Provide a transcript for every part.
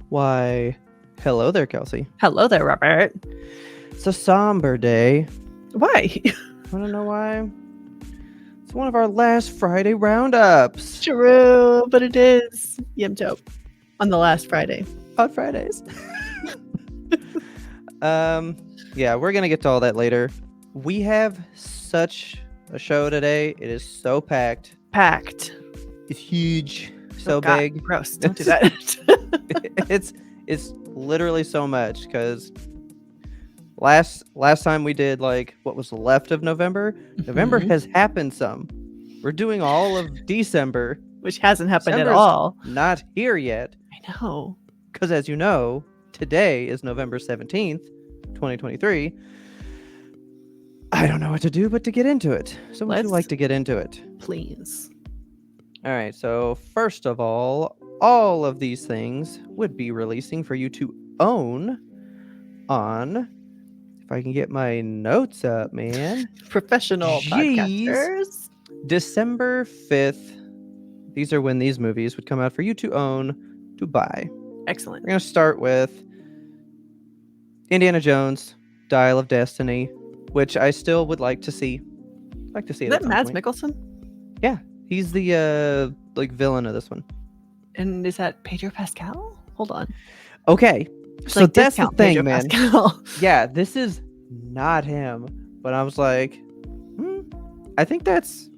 Why, hello there, Kelsey. Hello there, Robert. It's a somber day. Why? I don't know why. It's one of our last Friday roundups True, but it is Yimto on the last Friday. on Fridays. Yeah, we're gonna get to all that later. We have such a show today. It is so packed. Packed. It's huge, so Oh, God, big. gross. Don't do that. It's literally so much because last time we did like what was left of November. November Mhm. has happened some. We're doing all of December. Which hasn't happened at December's all. not here yet I know. because, as you know, today is November 17th, 2023. I don't know what to do but to get into it. So would you Let's- like to get into it? Please. All right, so first of all of these things would be releasing for you to own on, if I can get my notes up, man, Professional Jeez. podcasters. December 5th. These are when these movies would come out for you to own, to buy. Excellent. We're going to start with Indiana Jones, Dial of Destiny, which I still would like to see. Like to see it Is at that some Mads point. Mikkelsen? Yeah, he's the like villain of this one. And is that Pedro Pascal? Hold on. Okay, It's so like that's the discount thing, Pedro man. Pascal. Yeah, this is not him. But I was like, I think that's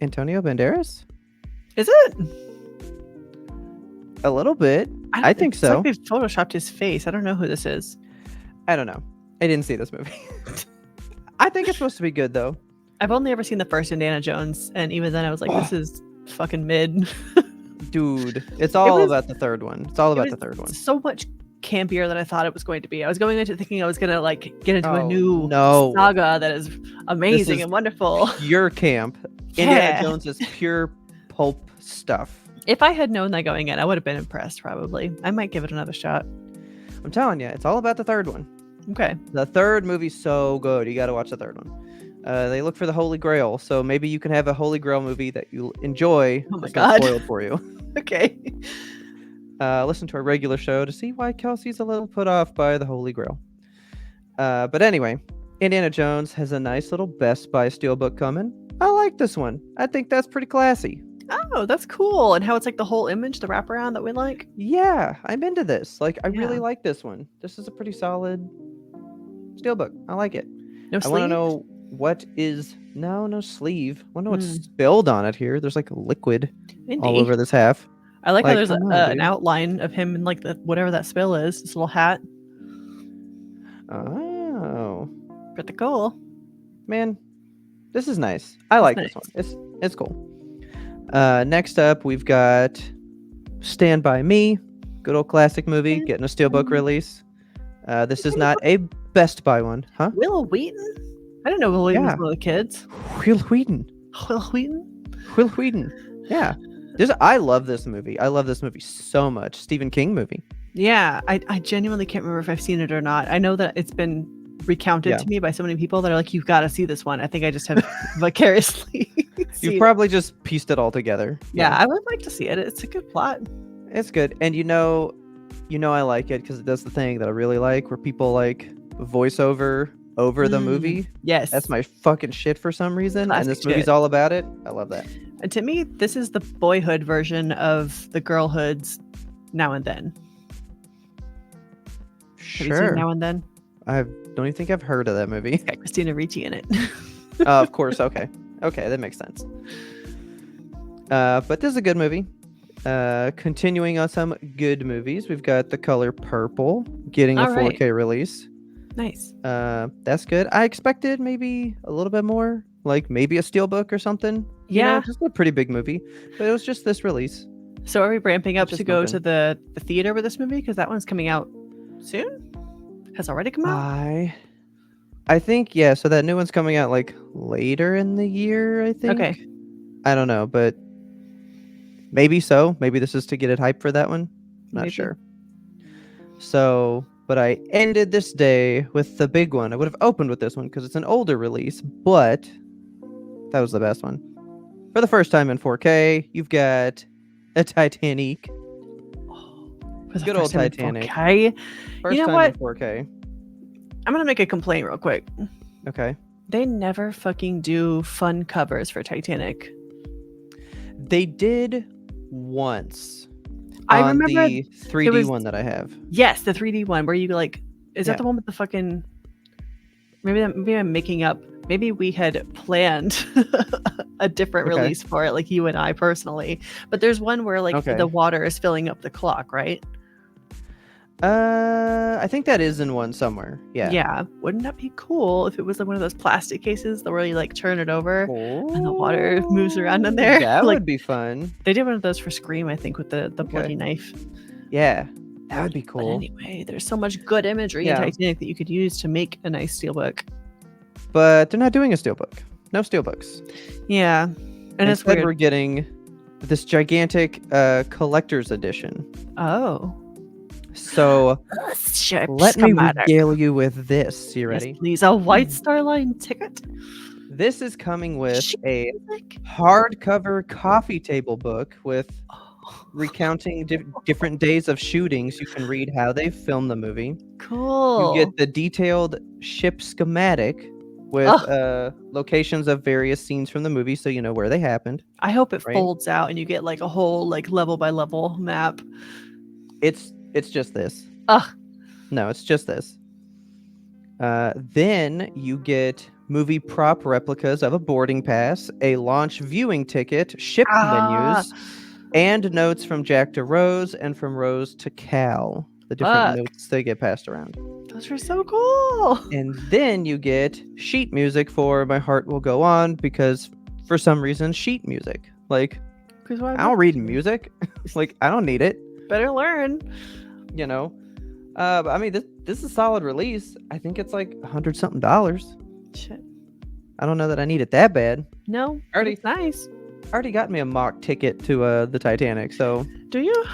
Antonio Banderas. Is it? A little bit. I think it's so. Like they've photoshopped his face. I don't know who this is. I don't know. I didn't see this movie. I think it's supposed to be good though. I've only ever seen the first Indiana Jones, and even then I was like, this is fucking mid. Dude, it's all was- about the third one. It's all about It the was third one. so much campier than I thought it was going to be. I was going into thinking I was gonna like get into a Oh, new no. saga that is amazing is- and wonderful. Pure camp. Yeah. Indiana Jones is pure pulp stuff. If I had known that going in, I would have been impressed. Probably, I might give it another shot. I'm telling you, it's all about the third one. Okay, The third movie's so good. You got to watch the third one. They look for the Holy Grail, so maybe you can have a Holy Grail movie that you enjoy. Oh my that's not God. spoiled for you. okay. Listen to our regular show to see why Kelsey's a little put off by the Holy Grail. But anyway, Indiana Jones has a nice little Best Buy steelbook coming. I like this one. I think that's pretty classy. Oh, that's cool. And how it's like the whole image, the wraparound that we like. Yeah, I'm into this. Like, I really Yeah. like this one. This is a pretty solid steelbook. I like it. No I want to sleeve? know what is no sleeve. I want to know what's Hmm. spilled on it here. There's like liquid Indie. all over this half. I like how like, there's come on, an dude. outline of him in like the whatever that spill is. This little hat. Oh, Pretty cool. man, this is nice. I like this nice. one. It's cool. Next up, we've got Stand By Me, good old classic movie, Stand getting a steelbook By Me. release. This is not a Best Buy one, huh? Will Wheaton? I didn't know Will Wheaton Yeah. was one of the kids. Will Wheaton. Will Wheaton? Will Wheaton. Yeah. I love this movie. I love this movie so much. Stephen King movie. Yeah, I genuinely can't remember if I've seen it or not. I know that it's been recounted Yeah. to me by so many people that are like, you've got to see this one. I think I just have vicariously You've seen it. probably just pieced it all together. Yeah, I would like to see it. It's a good plot. It's good. And you know I like it because it does the thing that I really like where people like voice over the movie. Yes. That's my fucking shit for some reason. And this Classic movie's shit. all about it. I love that. And to me, this is the boyhood version of the girlhood's Now and Then. Have you seen Now and Then? I don't even think I've heard of that movie. It's got Christina Ricci in it. Of course. Okay, that makes sense. But this is a good movie. Continuing on some good movies, we've got The Color Purple getting a All right. 4K release. Nice. That's good. I expected maybe a little bit more, like maybe a steelbook or something. Yeah. Just a pretty big movie, but it was just this release. So are we ramping up Just to go nothing. to the theater with this movie? Because that one's coming out soon? Has already come out? I think, yeah. So that new one's coming out like later in the year, I think. Okay. I don't know, but maybe so. Maybe this is to get it hyped for that one. Not Maybe. sure. So, but I ended this day with the big one. I would have opened with this one because it's an older release, but that was the best one. For the first time in 4K, you've got a Titanic. For For the Good first old time in Titanic. 4K. First know time what? in 4K. I'm gonna make a complaint real quick. Okay. They never fucking do fun covers for Titanic. They did once I on remember the 3D was- one that I have. Yes, the 3D one where you like is Yeah. that the one with the fucking maybe I'm making up. Maybe we had planned a different Okay. release for it, like you and I personally. But there's one where like Okay. the water is filling up the clock, right? I think that is in one somewhere. Yeah. Yeah. Wouldn't that be cool if it was like one of those plastic cases that where you like turn it over and the water moves around in there? That Like would be fun. they did one of those for Scream, I think, with the Okay. bloody knife. Yeah. That would be But cool. anyway, there's so much good imagery Yeah. in Titanic that you could use to make a nice steelbook. But they're not doing a steelbook. No steelbooks. Yeah. And it's Instead, weird. we're getting this gigantic collector's edition. Oh. So Ships let me schematic. regale you with this. You Yes, ready? please. A White Star Line ticket. This is coming with Sheet a music. hardcover coffee table book with Oh, recounting different days of shootings. You can read how they filmed the movie. cool. You get the detailed ship schematic with locations of various scenes from the movie, so you know where they happened. I hope it right? folds out and you get like a whole like level by level map. It's just this. Ugh. No, it's just this. Then you get movie prop replicas of a boarding pass, a launch viewing ticket, ship menus, and notes from Jack to Rose and from Rose to Cal. The different Fuck. notes they get passed around. Those are so cool. And then you get sheet music for My Heart Will Go On because for some reason sheet music. Like, Because why I don't read music. Like, I don't need it, better learn. you know. But I mean, this is a solid release. I think it's like $100-something. Shit. I don't know that I need it that bad. No. Already- It's nice. Already got me a mock ticket to the Titanic, so Do you?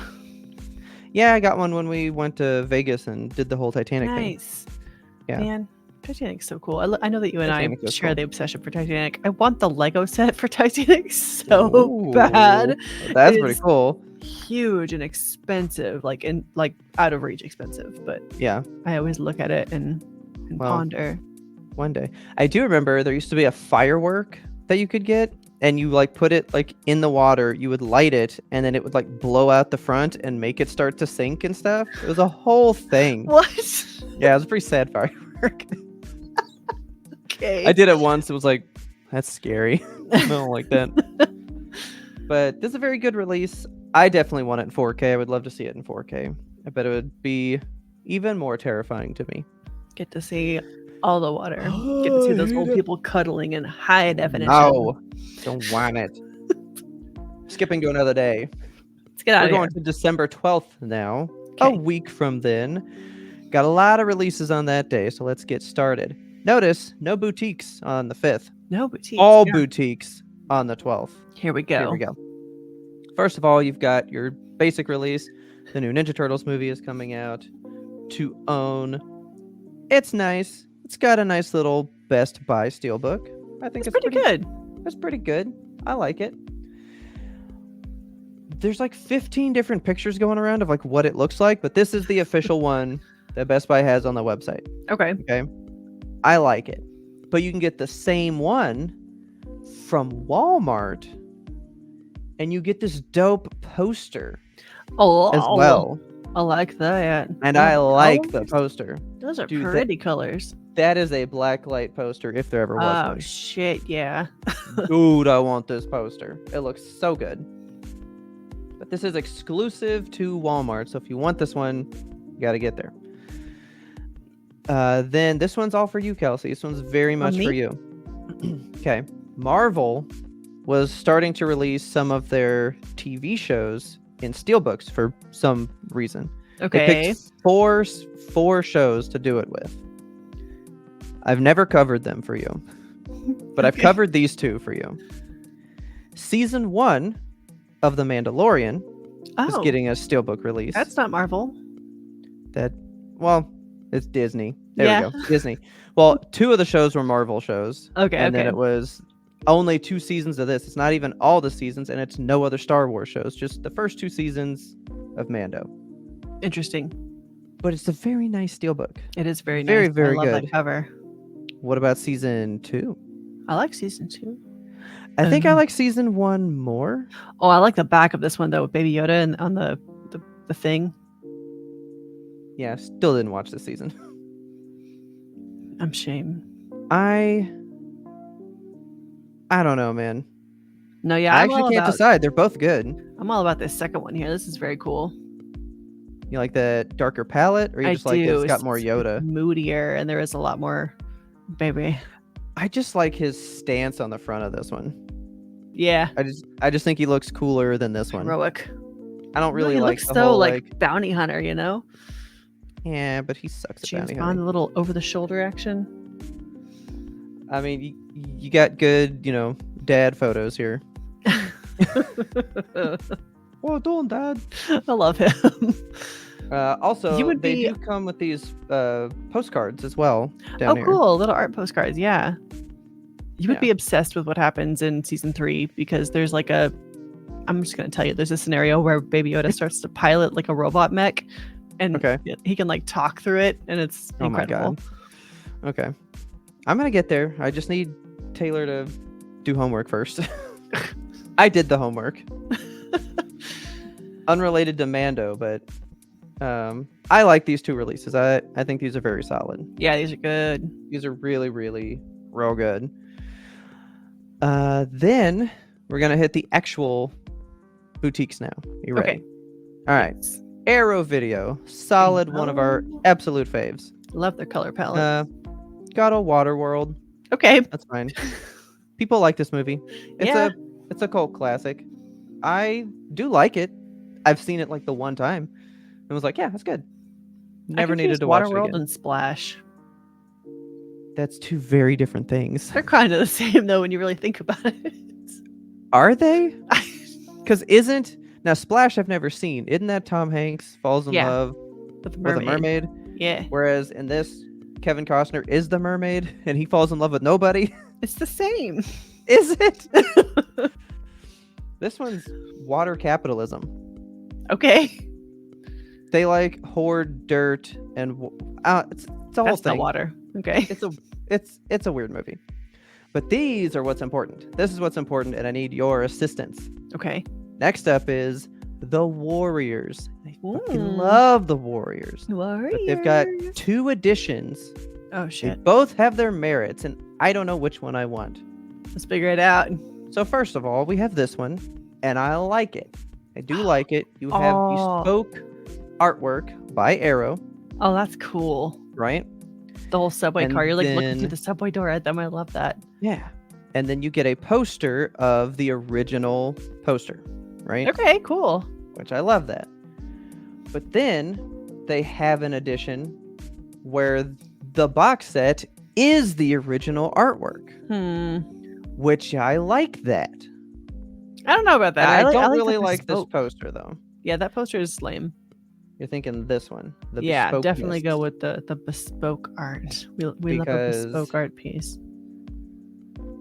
yeah, I got one when we went to Vegas and did the whole Titanic thing. Nice. Yeah. Man, Titanic's so cool. I know that you and Titanic I is share cool. the obsession for Titanic. I want the Lego set for Titanic so bad. Ooh, that's It pretty is- cool. Huge and expensive, like out of reach expensive. But Yeah, I always look at it and Well, ponder. one day. I do remember there used to be a firework that you could get, and you like put it like in the water. You would light it, and then it would like blow out the front and make it start to sink and stuff. It was a whole thing. What? Yeah, it was a pretty sad firework. Okay. I did it once. It was like, that's scary. I don't like that. But this is a very good release. I definitely want it in 4K. I would love to see it in 4K. I bet it would be even more terrifying to me. Get to see all the water. Get to see those old people cuddling in high definition. No, don't want it. Skipping to another day. Let's get out We're of here. going to December 12th now. A Okay. week from then. Got a lot of releases on that day, so let's get started. Notice no boutiques on the 5th. No boutiques. All yeah. boutiques on the 12th. Here we go. Here we go. First of all, you've got your basic release. The new Ninja Turtles movie is coming out to own. It's nice. It's got a nice little Best Buy steelbook. I think It's pretty good. It's pretty good. I like it. There's like 15 different pictures going around of like what it looks like, but this is the official one that Best Buy has on the website. Okay. Okay. I like it. But you can get the same one from Walmart and you get this dope poster Oh, as well. I like that. And I like the colors? poster. Those are Dude, that- pretty colors. That is a black light poster if there ever was Oh one. shit, yeah. Dude, I want this poster. It looks so good. But this is exclusive to Walmart, so if you want this one, you got to get there. Then this one's all for you, Kelsey. This one's very much for me? you. Okay. Marvel was starting to release some of their TV shows in steelbooks for some reason. They Okay. picked four shows to do it with. I've never covered them for you, but I've Okay. covered these two for you. Season 1 of The Mandalorian is Oh, getting a steelbook release. that's not Marvel. Well, it's Disney. There Yeah. we go. Disney. Well, 2 of the shows were Marvel shows. Okay, And then okay. it was only 2 seasons of this. It's not even all the seasons, and it's no other Star Wars shows, just the first 2 seasons of Mando. Interesting. but it's a very nice steelbook. It is very Very, nice. very I love good. that cover. What about season 2? I like season 2. I think I like season 1 more. Oh, I like the back of this one though, with Baby Yoda and on the thing. Yeah, still didn't watch this season. I'm ashamed. I don't know, man. No, yeah, I I'm all actually can't about, decide. They're both good. I'm all about this second one here. This is very cool. You like the darker palette, or you just like it's got more Yoda? Moodier, and there is a lot more baby. I just like his stance on the front of this one. Yeah, I just think he looks cooler than this one. heroic. I don't really he like looks the so whole like bounty hunter, you know? Yeah, but he sucks at James bounty Bond, hunting. a little over the shoulder action. I mean, you got good, dad photos here. Well done, Dad. I love him. Also, You would they be- do come with these postcards as well down here. Cool. Little art postcards. Yeah. You would Yeah. be obsessed with what happens in season 3 because there's like I'm just going to tell you, there's a scenario where Baby Yoda starts to pilot like a robot mech and Okay. he can like talk through it and it's Oh my incredible. God. Okay. I'm going to get there. I just need Taylor to do homework first. I did the homework. Unrelated to Mando, but I like these 2 releases. I think these are very solid. Yeah, these are good. These are really, really real good. Then we're going to hit the actual boutiques now. You ready? Okay. All right. Arrow Video. Solid. One of our absolute faves. Love their color palette. Got a Waterworld. Okay. That's fine. People like this movie. Yeah. It's a cult classic. I do like it. I've seen it like the one time and was like, yeah, that's good. Never needed to watch it Waterworld again. and Splash. That's 2 very different things. They're kind of the same though when you really think about it. Are they? Because now Splash I've never seen. Isn't that Tom Hanks falls in Yeah. love With with a mermaid? Yeah. Whereas in this, Kevin Costner is the mermaid and he falls in love with nobody. It's the same. Is it? This one's water capitalism. Okay. They like hoard dirt and it's a whole That's thing. not water. Okay. It's a weird movie. But these are what's important. This is what's important, and I need your assistance. Okay. Next up is The Warriors. I fucking Mm. love The Warriors. Warriors. But they've got 2 editions. Oh They shit. both have their merits, and I don't know which one I want. Let's figure it out. So first of all, we have this one, and I like it. I do like it. You have Oh. bespoke artwork by Arrow, Oh, that's cool. right? The whole subway And car. You're like looking then- through the subway door at them. I love that. Yeah. And then you get a poster of the original poster, right? Okay, cool. Which I love that. But then they have an edition where the box set is the original artwork, which I like that. I don't know about that. And I don't like really the like this bespoke. poster though. Yeah, that poster is lame. You're thinking this one. The Yeah, definitely bespokeness. go with the bespoke art. We love a Because- bespoke art piece.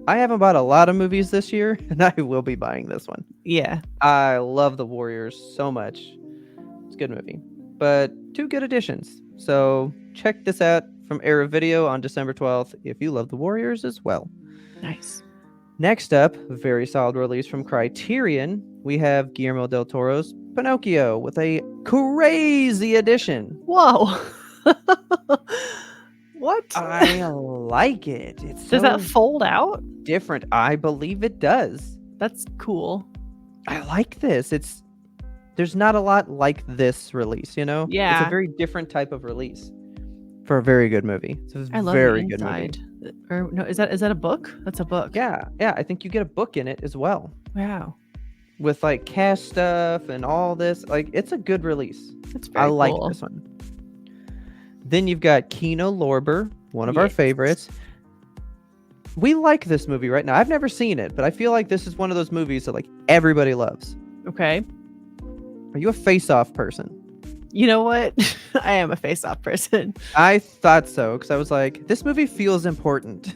I haven't bought a lot of movies this year, and I will be buying this one. Yeah. I love The Warriors so much. It's a good movie. But 2 good editions. So check this out from Arrow Video on December 12th if you love The Warriors as well. Nice. Next up, a very solid release from Criterion. We have Guillermo del Toro's Pinocchio with a crazy edition. Whoa. What? I like it. It's Does so that fold out? different. I believe it does. That's cool. I like this. There's not a lot like this release, you know? It's Yeah. a very different type of release for a very good movie. It's a I love very the good movie. inside. Or no, is that a book? That's a book. Yeah, I think you get a book in it as well. Wow. With like cast stuff and all this. Like it's a good release. That's very I like cool. this one. Then you've got Kino Lorber, one of our Yes. favorites. We like this movie right now. I've never seen it, but I feel like this is one of those movies that like everybody loves. Okay. Are you a face-off person? You know what? I am a face-off person. I thought so because I was like, this movie feels important.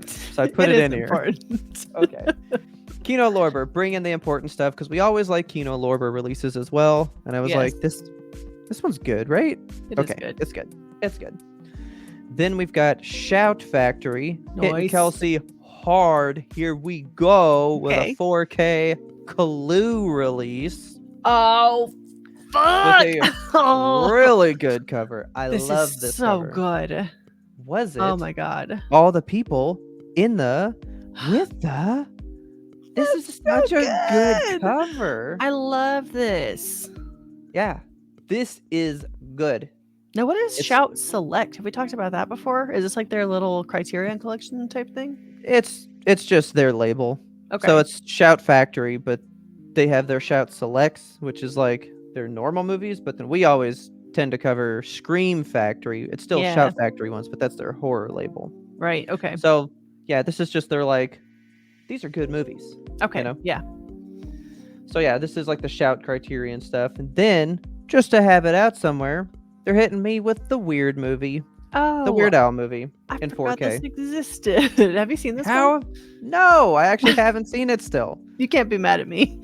So I put it is in here. important. Okay. Kino Lorber, bring in the important stuff because we always like Kino Lorber releases as well. And I was Yes. like, This one's good, right? It is Okay, good. it's good. It's good. Then we've got Shout Factory hitting Nice. Kelsey hard. Here we go with Okay. a 4K Clue release Oh, fuck! with a Oh, really good cover. I this love is this so cover. good. Was it? Oh my god. All the people in the with the. This is That's such so a good good. cover. I love this. Yeah, this is good. Now, what is It's- Shout Select? Have we talked about that before? Is this like their little Criterion Collection type thing? It's just their label. Okay. So it's Shout Factory, but they have their Shout Selects, which is like their normal movies. But then we always tend to cover Scream Factory. It's still Yeah. Shout Factory ones, but that's their horror label. Right. Okay. So yeah, this is just their like, these are good movies. Okay. know? Yeah. So yeah, this is like the Shout Criterion stuff. And then just to have it out somewhere, they're hitting me with the Weird movie, Oh, the Weird Al movie I in forgot 4K. this existed. Have you seen this How? one? No, I actually haven't seen it still. You can't be mad at me.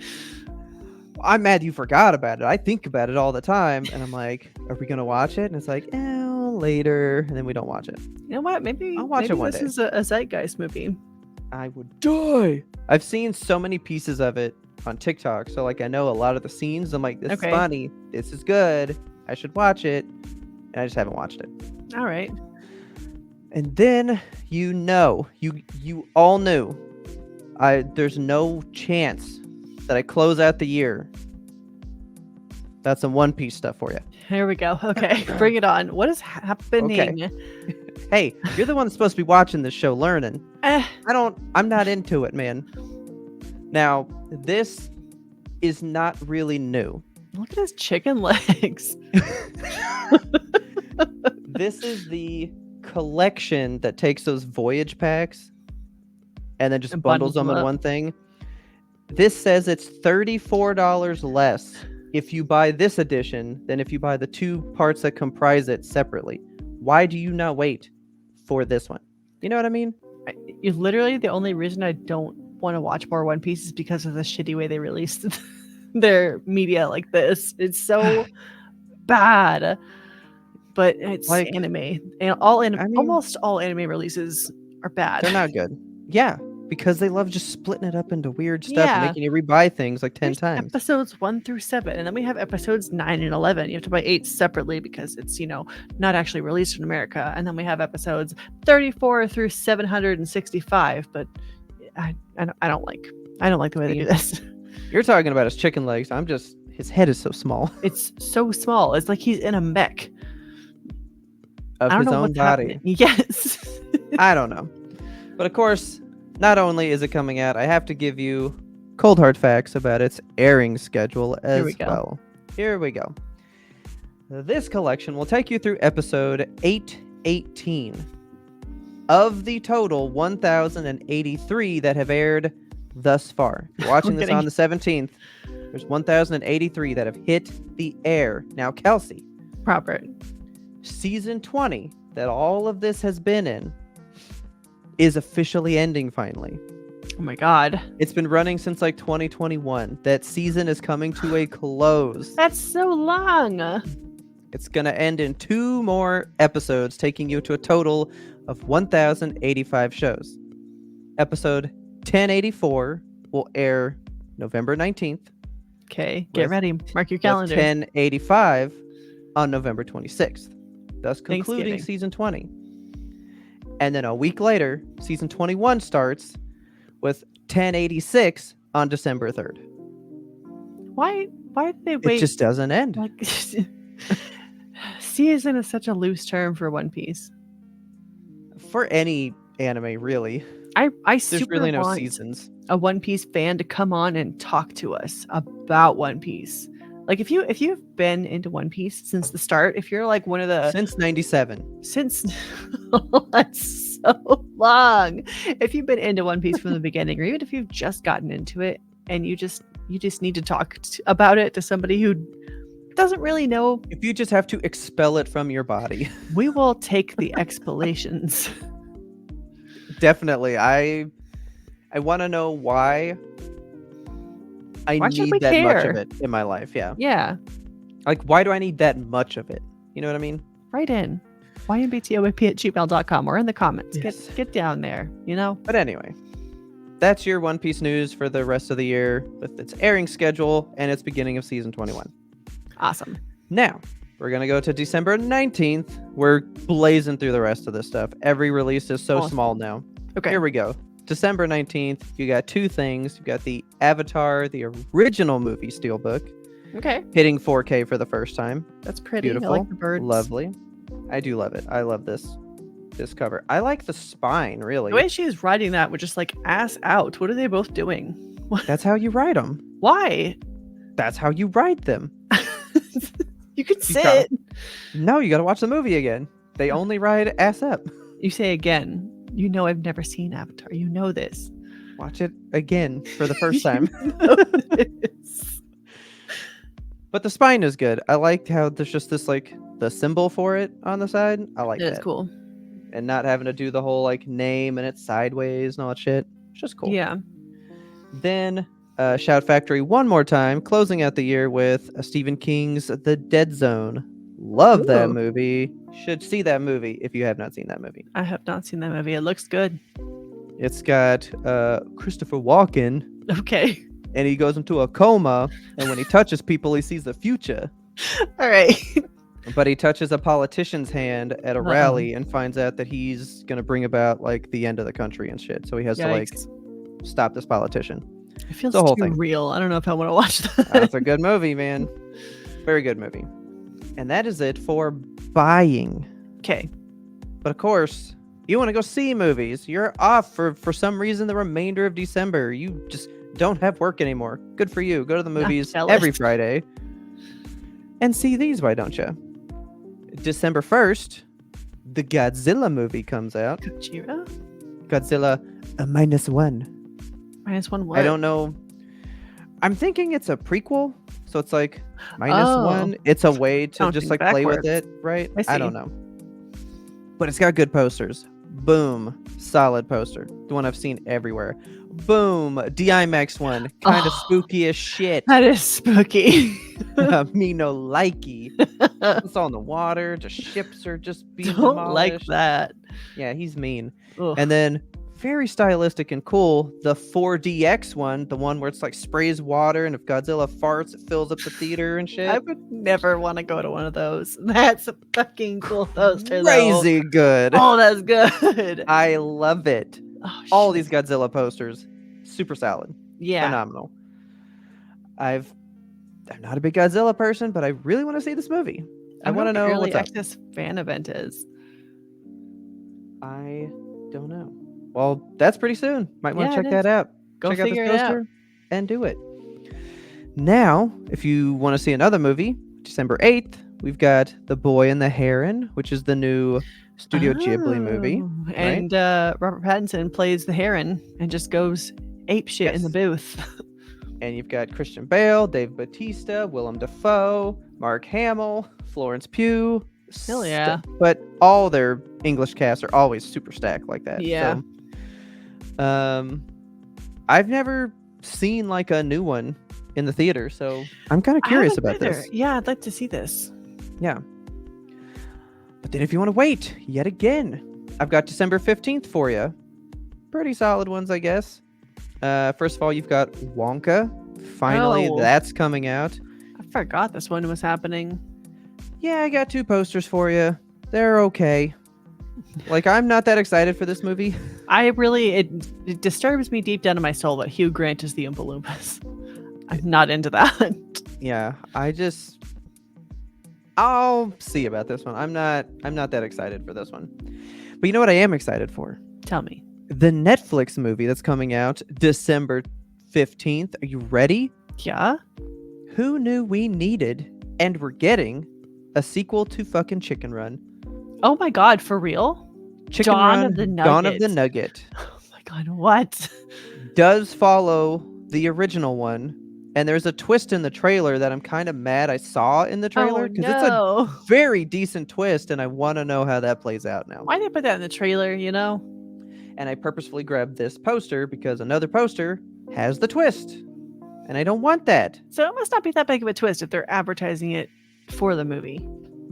I'm mad you forgot about it. I think about it all the time, and I'm like, "Are we gonna watch it?" And it's like, later," and then we don't watch it. You know what? Maybe I'll watch it maybe one this day. is a Zeitgeist movie. I would die. I've seen so many pieces of it on TikTok, so like I know a lot of the scenes. I'm like, "This Okay. is funny. This is good. I should watch it," and I just haven't watched it. All right. And then you all knew, there's no chance that I close out the year. That's some One Piece stuff for you. Here we go. Okay, bring it on. What is happening? Hey, you're the one that's supposed to be watching this show, learning. Eh, I'm not into it, man. Now, this is not really new. look at his chicken legs. This is the collection that takes those voyage packs and then just And bundles them in up. one thing. This says it's $34 less if you buy this edition than if you buy the two parts that comprise it separately. Why do you not wait for this one? You know what I mean? You literally the only reason I don't want to watch more One Piece is because of the shitty way they released their media like this. It's so bad. But it's Like, anime. And I mean- almost all anime releases are bad. They're not good. Yeah, because they love just splitting it up into weird stuff and Yeah. making you rebuy things like 10 There's times. Episodes 1 through 7, and then we have episodes 9 and 11. You have to buy 8 separately because it's not actually released in America. And then we have episodes 34 through 765. But I don't like the way they do this. You're talking about his chicken legs. His head is so small It's so small. It's like he's in a mech. of I don't his know own what's body. happening. Yes. I don't know. But of course, not only is it coming out, I have to give you cold hard facts about its airing schedule as we go. well. Here we go. This collection will take you through episode 818 of the total 1,083 that have aired thus far. If you're watching We're this on the 17th. There's 1,083 that have hit the air. Now, Kelsey, Robert. season 20 that all of this has been in is officially ending finally. Oh my god. It's been running since like 2021. That season is coming to a close. That's so long. It's going to end in 2 more episodes, taking you to a total of 1,085 shows. Episode 1084 will air November 19th. Okay, get With- ready. Mark your with calendar. 1085 on November 26th, thus concluding Thanksgiving. season 20. And then a week later, season 21 starts with 1086 on December 3rd. Why did they wait? It just doesn't end. like season is such a loose term for One Piece. For any anime, really. I There's super really no want seasons. a One Piece fan to come on and talk to us about One Piece. Like if you've been into One Piece since the start, if you're like one of the Since 97. since that's so long. If you've been into One Piece from the beginning, or even if you've just gotten into it and you just need to talk about it to somebody who doesn't really know, If you just have to expel it from your body. we will take the explanations. Definitely. I want to know why I Why should need we that much care? of it in my life. Yeah. Yeah. Like, why do I need that much of it? You know what I mean? Write in ymbtoap@gmail.com or in the comments. Yes. Get down there, you know? But anyway, that's your One Piece news for the rest of the year with its airing schedule and its beginning of season 21. Awesome. Now, we're going to go to December 19th. We're blazing through the rest of this stuff. Every release is so Awesome. small now. Okay. Here we go. December 19th, you got two things. You got the Avatar, the original movie Steelbook, Okay. hitting 4K for the first time. That's pretty. Beautiful. I like the birds. Lovely. I do love it. I love this cover. I like the spine, really. The way she's writing that with just like ass out. What are they both doing? That's how you write them. Why? That's how you write them. You could You got- sit. No, you got to watch the movie again. They only ride ass up. You say again. You know I've never seen Avatar. You know this. Watch it again for the first time. You know this. But the spine is good. I like how there's just this like the symbol for it on the side. I like It's that. cool. And not having to do the whole like name and it's sideways and all that shit. It's just cool. Yeah. Then Shout Factory one more time, closing out the year with Stephen King's The Dead Zone. Love that Ooh. movie. Should see that movie if you have not seen that movie. I have not seen that movie. It looks good. It's got Christopher Walken, Okay. and he goes into a coma, and when he touches people, he sees the future. All right. But he touches a politician's hand at a Uh-oh. rally and finds out that he's gonna bring about like the end of the country and shit. So he has to like Yikes. stop this politician. It feels the whole too thing. real. I don't know if I want to watch that. That's a good movie, man. Very good movie. And that is it for buying. Okay. But of course, you want to go see movies. You're off for some reason the remainder of December. You just don't have work anymore. Good for you. Go to the movies jealous. every Friday and see these, why don't you? December 1st, the Godzilla movie comes out. Gojira? Godzilla -1. -1 what? I don't know. I'm thinking it's a prequel. So it's like -1. Oh. It's a way to Counting just like play with backwards. it, right? I don't see. know. But it's got good posters. Boom. Solid poster. The one I've seen everywhere. Boom. DIMAX one. Kind of Oh. spooky as shit. That is spooky. Me no likey. It's all in the water. Just ships are just being Don't demolished. like that. Yeah, he's mean. Ugh. And then very stylistic and cool, the 4DX one, the one where it's like sprays water and if Godzilla farts, it fills up the theater and shit. I would never want to go to one of those. That's a fucking cool poster, though. Crazy good. Oh, that's good. I love it. Oh, All shit. these Godzilla posters, super solid, Yeah. phenomenal. I'm not a big Godzilla person, but I really want to see this movie. I want to know early what's up. access fan event is. I don't know. Well, that's pretty soon. Might want Yeah, to it check that out. Go Check out figure this it out. poster and do it. Now, if you want to see another movie, December 8th, we've got The Boy and the Heron, which is the new Studio Ghibli movie. Oh, and Robert Pattinson plays the heron and just goes ape shit in the booth. And you've got Christian Bale, Dave Bautista, Willem Dafoe, Mark Hamill, Florence Pugh. Hell yeah. But all their English casts are always super stacked like that. Yeah. So, I've never seen like a new one in the theater, so I'm kind of curious I haven't about either. this. Yeah, I'd like to see this. Yeah. But then if you want to wait yet again, I've got December 15th for you. Pretty solid ones, I guess. First of all, you've got Wonka. Finally, Oh. that's coming out. I forgot this one was happening. Yeah, I got two posters for you. They're okay. Like, I'm not that excited for this movie. It disturbs me deep down in my soul that Hugh Grant is the Oompa Loompas. I'm not into that. Yeah, I'll see about this one. I'm not that excited for this one. But you know what I am excited for? Tell me. The Netflix movie that's coming out December 15th. Are you ready? Yeah? Who knew we needed and we're getting a sequel to fucking Chicken Run? Oh my god, for real? Chicken Dawn Run, of the Dawn of the Nugget. Nugget Oh my god, what? does follow the original one. And there's a twist in the trailer that I'm kind of mad I saw in the trailer Oh, because it's a no. very decent twist and I want to know how that plays out now. Why did they put that in the trailer, you know? And I purposefully grabbed this poster because another poster has the twist. And I don't want that. So it must not be that big of a twist if they're advertising it for the movie.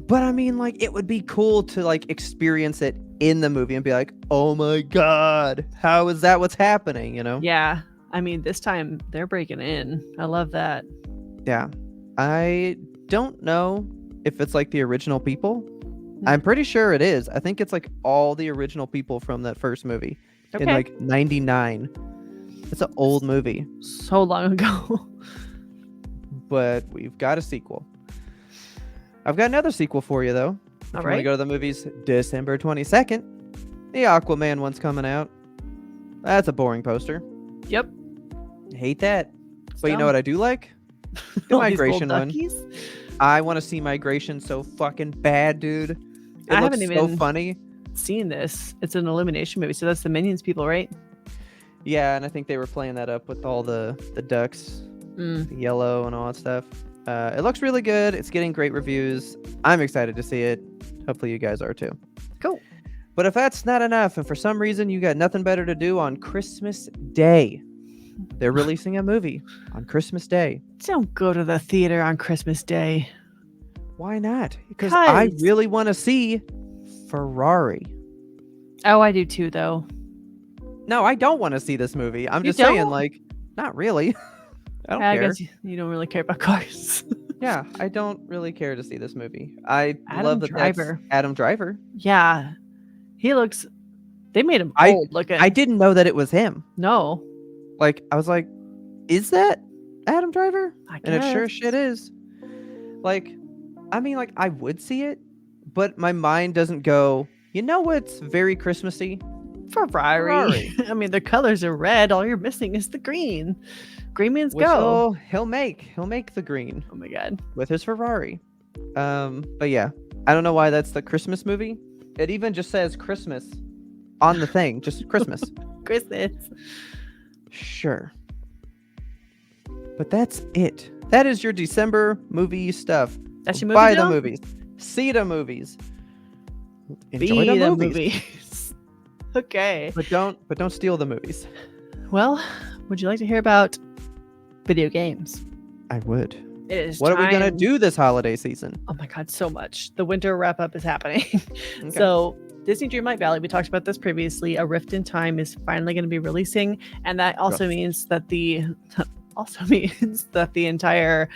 But I mean, like, it would be cool to like experience it in the movie and be like, oh my god, how is that what's happening? You know? Yeah. I mean, this time they're breaking in. I love that. Yeah. I don't know if it's like the original people. I'm pretty sure it is. I think it's like all the original people from that first movie in Okay. like 99. It's an old movie, So long ago. but we've got a sequel. I've got another sequel for you, though. If All you want to right. go to the movies December 22nd, the Aquaman one's coming out. That's a boring poster. Yep. Hate that. But you know So, what I do like? The all these little migration one. duckies. I want to see migration so fucking bad, dude. It I looks haven't so even- funny. Seeing this, it's an Illumination movie, so that's the Minions people, right? Yeah, and I think they were playing that up with all the ducks, Mm. the yellow and all that stuff. It looks really good. It's getting great reviews. I'm excited to see it. Hopefully you guys are too. Cool. But if that's not enough, and for some reason you got nothing better to do on Christmas Day, they're releasing a movie on Christmas Day. Don't go to the theater on Christmas Day. Why not? Because I 'Cause- really want to see Ferrari. Oh, I do too, though. No, I don't want to see this movie. I'm You just saying, don't? like, not really. I don't I care. guess you don't really care about cars. Yeah, I don't really care to see this movie. I Adam love that Driver. that's Adam Driver. Yeah, he looks. They made him I- old looking. I didn't know that it was him. No, Like, I was like, is that Adam Driver? I And it sure as guess. shit is. Like, I mean, like, I would see it, but my mind doesn't go, you know what's very Christmassy? Ferrari. I mean, the colors are red. All you're missing is the green. Green means Which go. he'll make the green Oh my god. with his Ferrari. But yeah, I don't know why that's the Christmas movie. It even just says Christmas on the thing, just Christmas. Christmas. Sure. But that's it. That is your December movie stuff. That's your movie. Buy the Bill? movies. See the movies. Be Enjoy the the movies. movies. Okay. But don't steal the movies. Well, would you like to hear about video games? I would. It is What are we gonna time- do this holiday season? Oh my god, so much. The winter wrap up is happening. Okay. So Disney Dreamlight Valley, we talked about this previously. A Rift in Time is finally going to be releasing, and that also Rough. means that the entire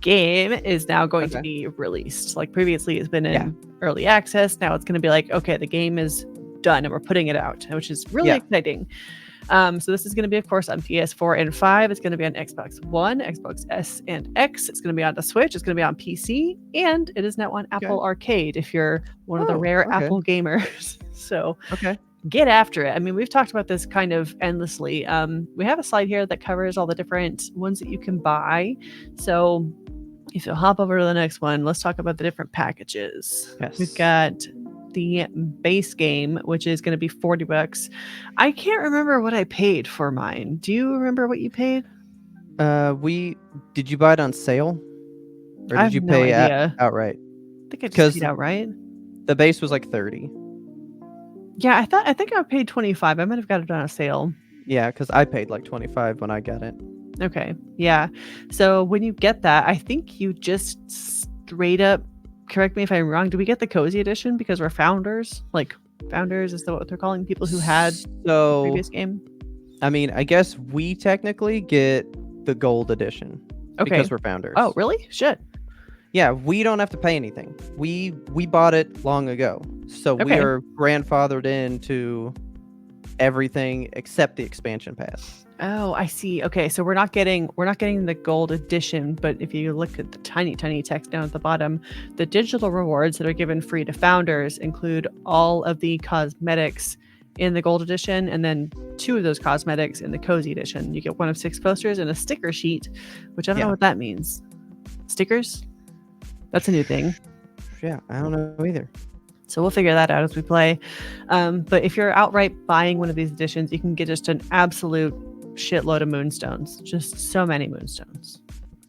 game is now going to Okay. be released. Like previously, it's been in Yeah. early access. Now it's going to be like, okay, the game is done, and we're putting it out, which is really Yeah. exciting. So this is going to be, of course, on PS4 and 5. It's going to be on Xbox One, Xbox S and X. It's going to be on the Switch. It's going to be on PC, and it is now on Apple Arcade if you're one of the Oh, rare okay. Apple gamers. So Okay. get after it. I mean, we've talked about this kind of endlessly. We have a slide here that covers all the different ones that you can buy. So if you'll hop over to the next one, let's talk about the different packages. Yes. We've got the base game, which is going to be $40. I can't remember what I paid for mine. Do you remember what you paid? Did you buy it on sale? Or I did you have no pay idea. outright? I think I just 'cause- paid outright. The base was like 30. Yeah, I think I paid 25. I might have got it on a sale. Yeah, because I paid like 25 when I got it. Okay. Yeah. So when you get that, I think you just straight up, correct me if I'm wrong, do we get the cozy edition because we're founders? Like founders is what they're calling people who had the So previous game? I mean, I guess we technically get the gold edition Okay. because we're founders. Oh, really? Shit. Yeah, we don't have to pay anything. We bought it long ago. So we Okay. are grandfathered into everything except the expansion pass. Oh, I see. Okay, so we're not getting the gold edition, but if you look at the tiny text down at the bottom, the digital rewards that are given free to founders include all of the cosmetics in the gold edition and then 2 of those cosmetics in the cozy edition. You get 1 of 6 posters and a sticker sheet, which I don't Yeah. know what that means. Stickers? That's a new thing. Yeah, I don't know either. So we'll figure that out as we play. But if you're outright buying one of these editions, you can get just an absolute shitload of moonstones. Just so many moonstones.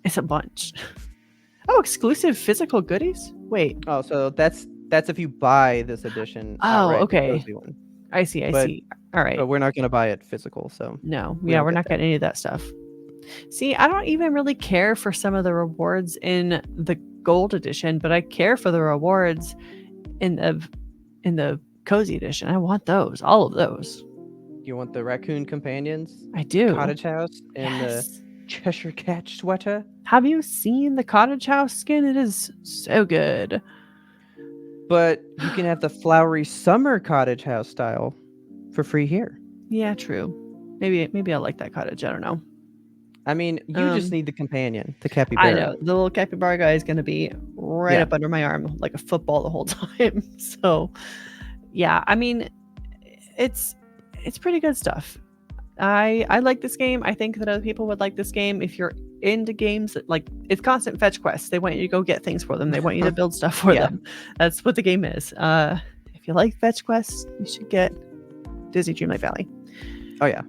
It's a bunch. Oh, exclusive physical goodies? Wait, Oh, so that's if you buy this edition. Oh, outright, the okay. cozy one. I see. But- see. All right. But we're not going to buy it physical. So No, we yeah, don't we're get not that. getting any of that stuff. See, I don't even really care for some of the rewards in the gold edition, but I care for the rewards in the cozy edition. I want those, all of those. You want the raccoon companions, I do. cottage house, and Yes. the Cheshire Cat sweater? Have you seen the cottage house skin? It is so good. But you can have the flowery summer cottage house style for free here. Yeah, true. Maybe I like that cottage. I don't know. I mean, you just Um, need the companion, the I capybara. know the little capybara guy is going to be right Yeah. up under my arm like a football the whole time. So, yeah, I mean, it's pretty good stuff. I like this game. I think that other people would like this game. If you're into games that like it's constant fetch quests, they want you to go get things for them. They want you to build stuff for Yeah. them. That's what the game is. If you like fetch quests, you should get Disney Dreamlight Valley. Oh yeah.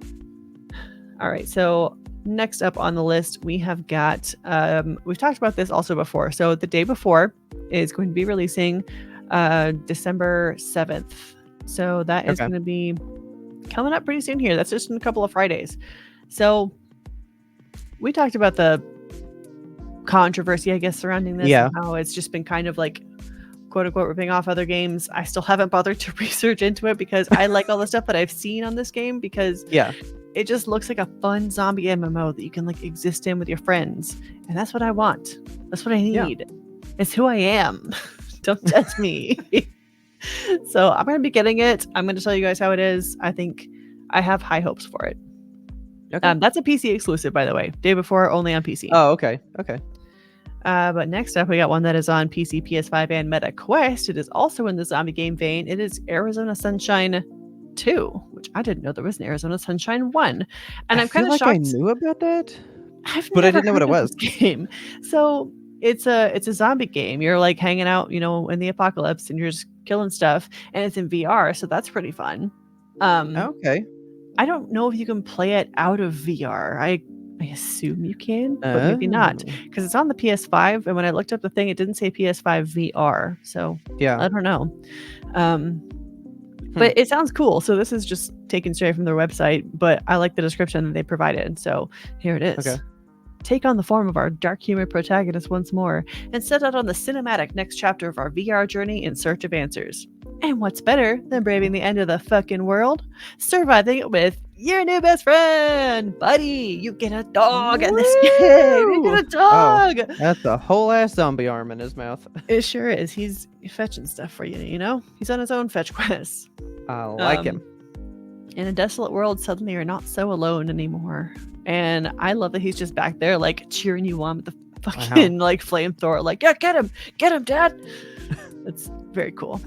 All right, so next up on the list, we have got, we've talked about this also before. So the day before is going to be releasing December 7th. So that is Okay. going to be coming up pretty soon here. That's just in a couple of Fridays. So we talked about the controversy, I guess, surrounding this. Yeah. And how it's just been kind of like, quote unquote, ripping off other games. I still haven't bothered to research into it because I like all the stuff that I've seen on this game because Yeah. it just looks like a fun zombie MMO that you can like exist in with your friends. And that's what I want. That's what I Yeah. need. It's who I am. Don't judge me. So I'm going to be getting it. I'm going to tell you guys how it is. I think I have high hopes for it. Okay. That's a PC exclusive, by the way. Day before, only on PC. Oh, okay. Okay. But next up, we got one that is on PC, PS5, and Meta Quest. It is also in the zombie game vein. It is Arizona Sunshine 2, which I didn't know there was an Arizona Sunshine 1. And I I'm kind feel of like I shocked. knew about that. I've but I never didn't know what heard it of was. this game. So it's a zombie game. You're like hanging out, in the apocalypse, and you're just killing stuff, and it's in VR, so that's pretty fun. Okay. I don't know if you can play it out of VR. I assume you can, but maybe not, Oh. because it's on the PS5. And when I looked up the thing, it didn't say PS5 VR, so Yeah. I don't know. But it sounds cool. So this is just taken straight from their website, but I like the description that they provided. So here it is. Okay. Take on the form of our dark humor protagonist once more and set out on the cinematic next chapter of our VR journey in search of answers. And what's better than braving the end of the fucking world? Surviving it with your new best friend, Buddy. You get a dog in this game. You get a dog. That's a whole ass zombie arm in his mouth. It sure is. He's fetching stuff for you, He's on his own fetch quests. I like him. In a desolate world, suddenly you're not so alone anymore. And I love that he's just back there, like cheering you on with the fucking like flamethrower, like, yeah, get him, Dad. It's very cool.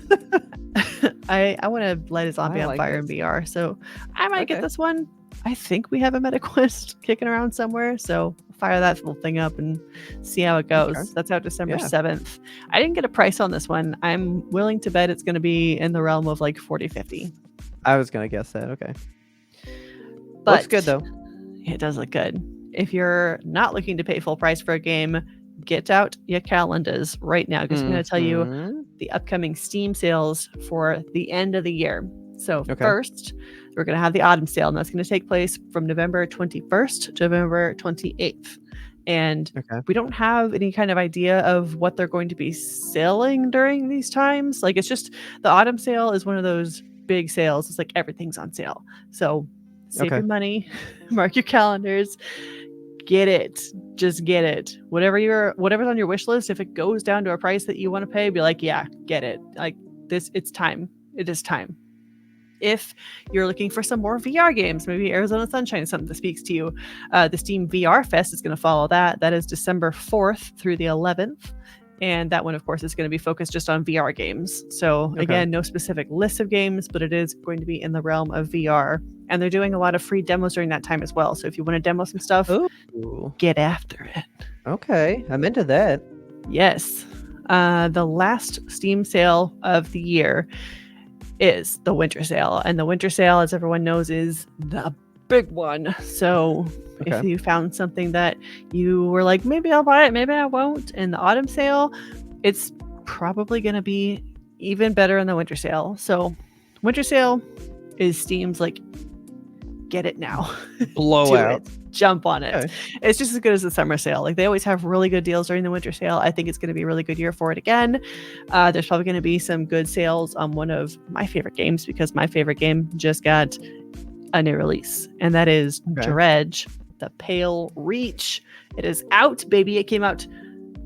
I want to light a zombie I on like fire in this. VR, so I might get Okay. this one. I think we have a MetaQuest kicking around somewhere, so fire that little thing up and see how it goes. Okay. That's out December Yeah. 7th. I didn't get a price on this one. I'm willing to bet it's going to be in the realm of like 40-50. I was gonna guess that. Okay. But Looks good though. It does look good. If you're not looking to pay full price for a game, get out your calendars right now because I'm going to tell you Mhm. the upcoming Steam sales for the end of the year. So Okay. first, we're going to have the autumn sale, and that's going to take place from November 21st to November 28th. And Okay. we don't have any kind of idea of what they're going to be selling during these times. Like, it's just the autumn sale is one of those big sales. It's like everything's on sale. So save Okay. your money, mark your calendars, get it. Just get it. Whatever's on your wish list, if it goes down to a price that you want to pay, be like, yeah, get it. Like this, it's time. It is time. If you're looking for some more VR games, maybe Arizona Sunshine is something that speaks to you. The Steam VR Fest is going to follow that. That is December 4th through the 11th. And that one, of course, is going to be focused just on VR games. So again, no specific list of games, but it is going to be in the realm of VR. And they're doing a lot of free demos during that time as well. So if you want to demo some stuff, Ooh. get after it. Okay. I'm into that. Yes. The last Steam sale of the year is the winter sale. And the winter sale, as everyone knows, is the big one. So if Okay. you found something that you were like, maybe I'll buy it, maybe I won't, in the autumn sale, it's probably going to be even better in the winter sale. So winter sale is Steam's like get it now. Blow Do out. it. Jump on it. Okay. It's just as good as the summer sale. Like they always have really good deals during the winter sale. I think it's going to be a really good year for it again. There's probably going to be some good sales on one of my favorite games, because my favorite game just got a new release, and that is Okay. Dredge: The Pale Reach. It is out, baby. It came out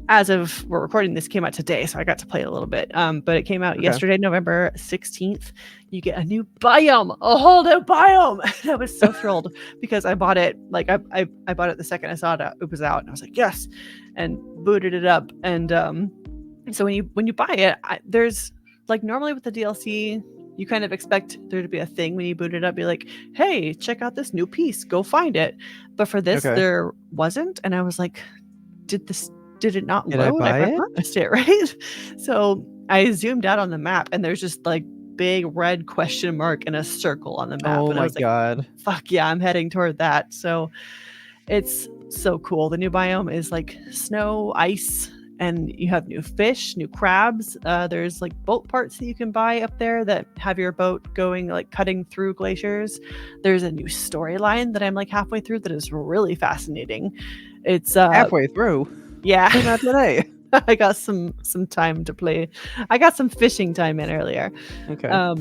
as of we're recording this, came out today, so I got to play a little bit. But it came out Okay. yesterday, November 16th. You get a new biome, a whole new biome. And I was so thrilled because I bought it. Like I bought it the second I saw it was out, and I was like, yes, and booted it up. And so when you buy it, there's like normally with the DLC, you kind of expect there to be a thing when you boot it up, be like, hey, check out this new piece, go find it. But for this, Okay. there wasn't, and I was like, did it not Did I load? buy it? Purchased it, right? So I zoomed out on the map, and there's just like big red question mark and a circle on the map. Oh And I my was like, god. fuck yeah, I'm heading toward that. So it's so cool. The new biome is like snow, ice, and you have new fish, new crabs. There's like boat parts that you can buy up there that have your boat going, like cutting through glaciers. There's a new storyline that I'm like halfway through that is really fascinating. It's Halfway through. yeah. Why not today? I got some time to play. I got some fishing time in earlier. Okay.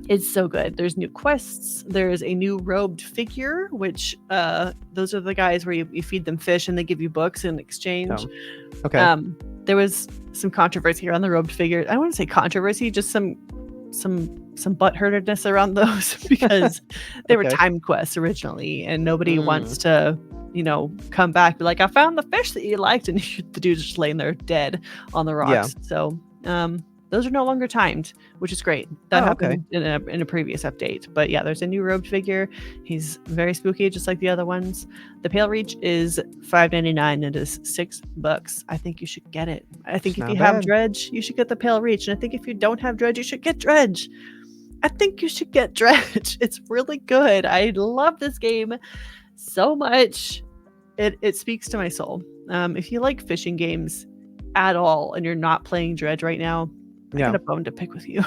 It's so good. There's new quests. There's a new robed figure, which those are the guys where you feed them fish and they give you books in exchange. Okay. There was some controversy around the robed figure. I don't want to say controversy, just some butthurtedness around those because they were Okay. time quests originally, and nobody wants to, come back, be like, I found the fish that you liked, and the dude's just laying there dead on the rocks. So those are no longer timed, which is great. That happened in a previous update. But yeah, there's a new robed figure. He's very spooky, just like the other ones. The Pale Reach is $5.99. It is $6. I think you should get it. I think It's if not you have bad. Dredge, you should get the Pale Reach. And I think if you don't have Dredge, you should get Dredge. I think you should get Dredge. It's really good. I love this game so much. It speaks to my soul. If you like fishing games at all and you're not playing Dredge right now, I got a bone to pick with you.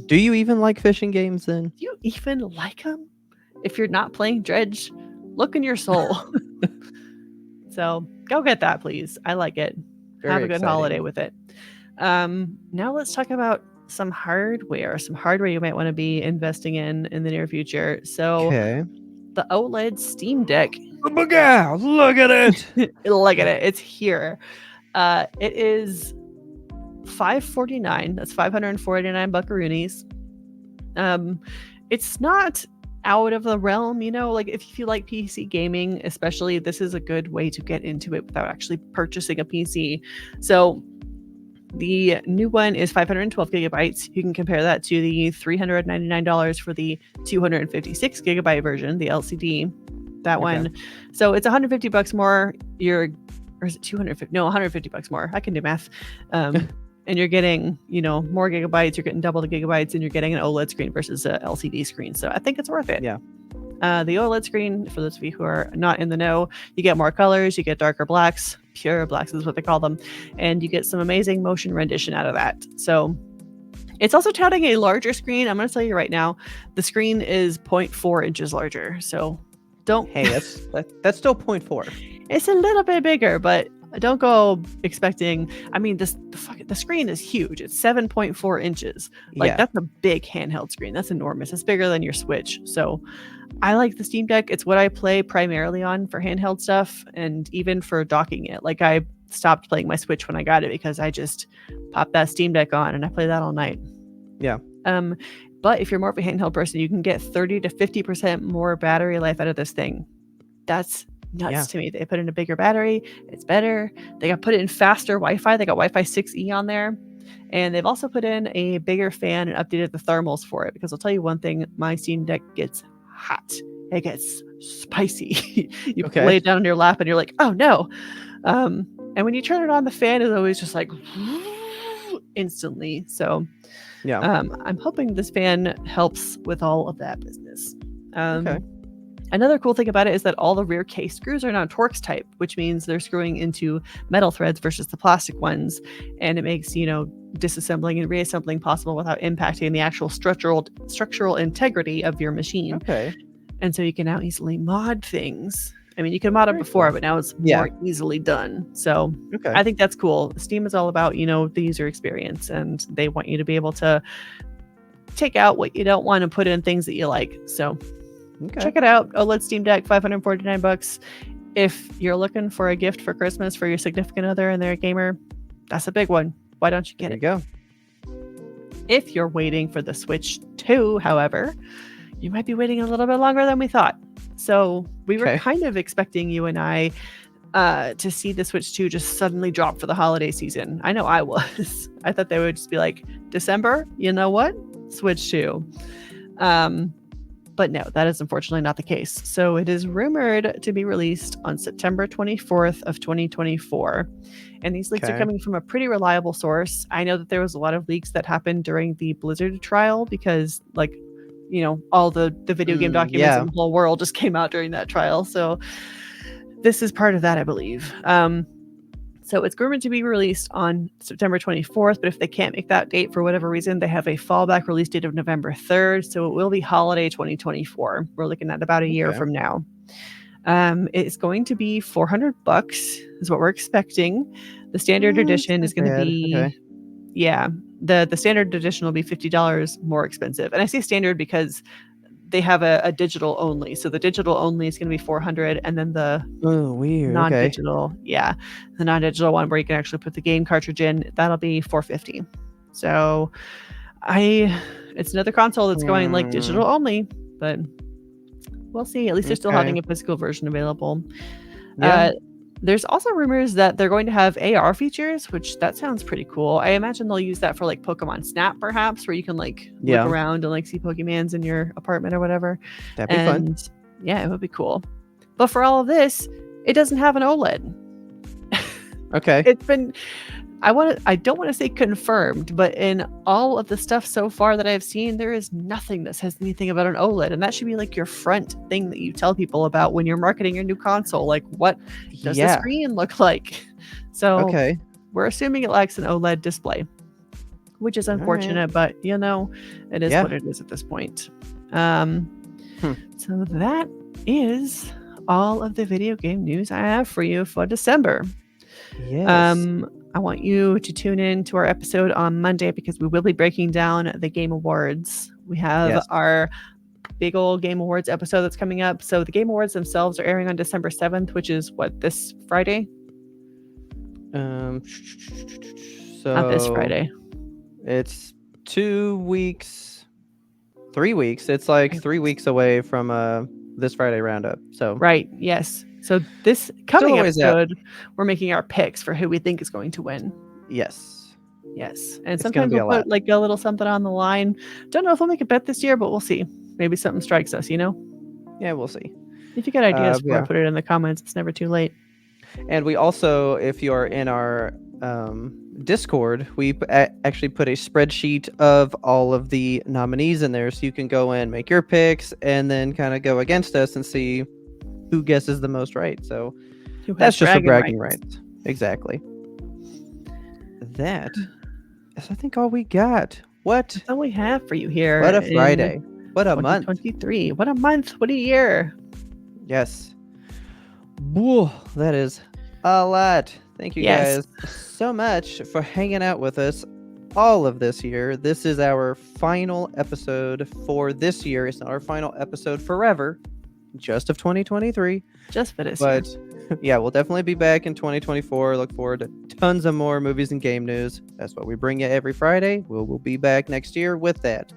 Do you even like fishing games then? Do you even like them? If you're not playing Dredge, look in your soul. So go get that, please. I like it. Very Have a good exciting. holiday with it. Now let's talk about some hardware you might want to be investing in the near future. So Okay. the OLED Steam Deck. Oh my god, look at it. Look at it. It's here. It is $549. That's 549 buckaroonies. It's not out of the realm, like if you like PC gaming, especially, this is a good way to get into it without actually purchasing a PC. So the new one is 512 gigabytes. You can compare that to the $399 for the 256 gigabyte version, the LCD. That one. So it's $150 more. Or is it 250? No, $150 more. I can do math. And you're getting, more gigabytes. You're getting double the gigabytes, and you're getting an OLED screen versus a LCD screen. So I think it's worth it. Yeah. The OLED screen, for those of you who are not in the know, you get more colors, you get darker blacks, pure blacks is what they call them, and you get some amazing motion rendition out of that. So it's also touting a larger screen. I'm going to tell you right now, the screen is 0.4 inches larger. So don't. Hey, that's still 0.4. It's a little bit bigger, but don't go expecting. I mean, the screen is huge. It's 7.4 inches. Like that's a big handheld screen. That's enormous. It's bigger than your Switch. So I like the Steam Deck. It's what I play primarily on for handheld stuff, and even for docking it. Like I stopped playing my Switch when I got it because I just popped that Steam Deck on and I play that all night. Yeah. But if you're more of a handheld person, you can get 30 to 50% more battery life out of this thing. That's nuts to me. They put in a bigger battery. It's better. They got put in faster Wi-Fi. They got Wi-Fi 6E on there. And they've also put in a bigger fan and updated the thermals for it, because I'll tell you one thing, my Steam Deck gets hot. It gets spicy. You lay it down on your lap and you're like, oh no. And when you turn it on, the fan is always just like instantly. So I'm hoping this fan helps with all of that business. Another cool thing about it is that all the rear case screws are now Torx type, which means they're screwing into metal threads versus the plastic ones. And it makes, disassembling and reassembling possible without impacting the actual structural integrity of your machine. and so you can now easily mod things. I mean, you could mod it Very before, cool. but now it's Yeah. more easily done. So Okay. I think that's cool. Steam is all about, the user experience, and they want you to be able to take out what you don't want and put in things that you like. So Okay. check it out. OLED Steam Deck, $549. If you're looking for a gift for Christmas for your significant other and they're a gamer, that's a big one. Why don't you get There it? you go. If you're waiting for the Switch 2, however, you might be waiting a little bit longer than we thought. So we were Okay. kind of expecting you and I to see the Switch 2 just suddenly drop for the holiday season. I know I was. I thought they would just be like, December, you know what? Switch 2. But no, that is unfortunately not the case. So it is rumored to be released on September 24th of 2024. And these leaks are Okay. coming from a pretty reliable source. I know that there was a lot of leaks that happened during the Blizzard trial because all the video game documents yeah. in the whole world just came out during that trial. So this is part of that, I believe. So it's rumored to be released on September 24th, but if they can't make that date for whatever reason, they have a fallback release date of November 3rd. So it will be holiday 2024. We're looking at about a year Okay. from now. It's going to be $400 is what we're expecting. The standard edition is going to be, Okay. yeah, the standard edition will be $50 more expensive. And I say standard because they have a digital only. So the digital only is going to be $400, and then the Oh, weird. Okay. non-digital, the non-digital one where you can actually put the game cartridge in, that'll be $450. So it's another console that's going like digital only, but we'll see. At least they're still having a physical version available. Yeah. There's also rumors that they're going to have AR features, which that sounds pretty cool. I imagine they'll use that for like Pokemon Snap, perhaps, where you can look around and see Pokemons in your apartment or whatever. That'd be fun. Yeah, it would be cool. But for all of this, it doesn't have an OLED. Okay. It's been, I don't want to say confirmed, but in all of the stuff so far that I've seen, there is nothing that says anything about an OLED. And that should be like your front thing that you tell people about when you're marketing your new console. Like, what does the screen look like? So we're assuming it lacks an OLED display, which is unfortunate, but it is what it is at this point. So that is all of the video game news I have for you for December. Yes. I want you to tune in to our episode on Monday because we will be breaking down the Game Awards. We have our big old Game Awards episode that's coming up. So the Game Awards themselves are airing on December 7th, which is this Friday? So not this Friday. It's 2 weeks, 3 weeks. It's like 3 weeks away from this Friday roundup. So right, yes. So this coming episode, we're making our picks for who we think is going to win. Yes. And sometimes we'll put like a little something on the line. Don't know if we'll make a bet this year, but we'll see. Maybe something strikes us, Yeah, we'll see. If you got ideas for it, put it in the comments. It's never too late. And we also, if you are in our Discord, we actually put a spreadsheet of all of the nominees in there, so you can go in, make your picks, and then kind of go against us and see who guesses the most right. So that's just for bragging rights. Exactly. That is, I think, all we got. That's all we have for you here. What a Friday. What a month. 2023. What a month. What a year. Yes. Whoa, that is a lot. Thank you guys so much for hanging out with us all of this year. This is our final episode for this year. It's not our final episode forever, just of 2023. Just for this year. Yeah, we'll definitely be back in 2024. Look forward to tons of more movies and game news. That's what we bring you every Friday. We'll be back next year with that.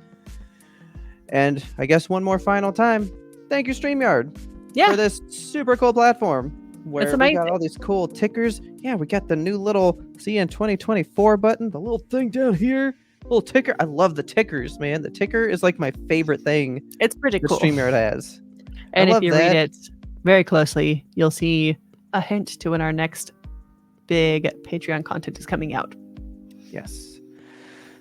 And I guess one more final time, thank you, StreamYard, for this super cool platform where we got all these cool tickers. Yeah, we got the new little see in 2024 button, the little thing down here, little ticker. I love the tickers, man. The ticker is like my favorite thing. It's pretty cool. StreamYard has. And if you read it very closely, you'll see a hint to when our next big Patreon content is coming out. Yes.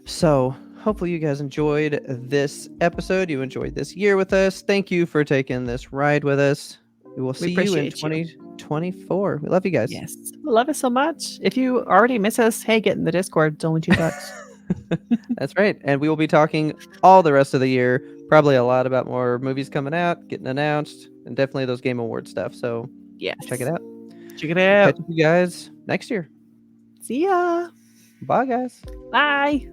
So hopefully you guys enjoyed this episode. You enjoyed this year with us. Thank you for taking this ride with us. We will see you in 2024. We love you guys. Yes. We love us so much. If you already miss us, hey, get in the Discord. It's only $2. That's right. And we will be talking all the rest of the year Probably a lot about more movies coming out, getting announced, and definitely those Game Award stuff. So Yes. check it out. Check it out. Catch you guys next year. See ya. Bye, guys. Bye.